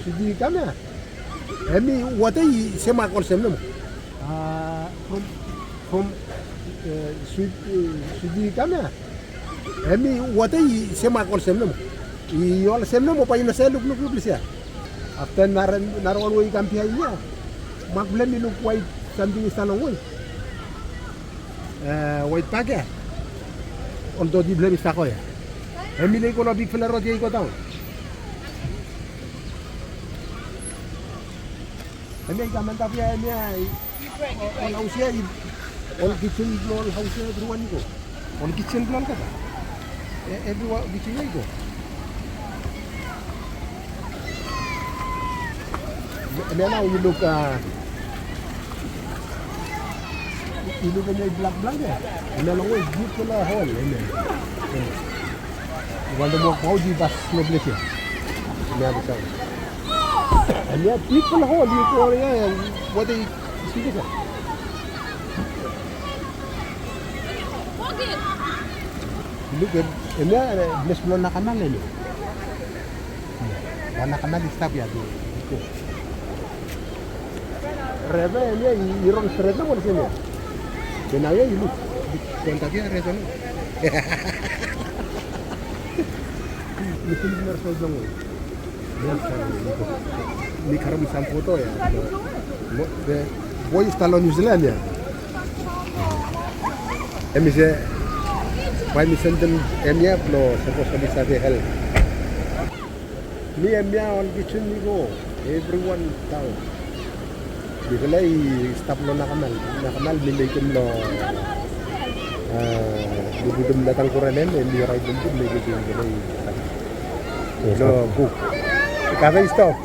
Judy kama. Emi what I sema konsem from Judy kama. Emi what I sema konsem I all sem mo pa ina seluk luk lisia. After naron way kampia iya. Mak blend look white something is talong way. White pack although di blend is tako ya. Emi lay ko na big fella roti ko taw. Emi kaman tapi emi all house ya all kitchen all house everyone ko. All kitchen plan kata. Everyone kitchen ko. And then now you look at the black and then always beautiful hole in there. You want to walk how you bus no place here. And yeah, people hole you call what they see this. Look at and there let's blow nakamal in it. Nakamal is stop ya. Rebe ini iron sereta por sini. Kenapa ilu? Kontaknya rebe ni. Mungkin benar sojong. Ni karam sam foto ya. The boy install New Zealand ya. Emise why mi senden emia no supposed to be save help. Ni emia on kitchen ni go. Everyone down. Dikalay stop lo nakamal milikim lo dudum datang kuranen and you ride them to make it no book. Kaya stop.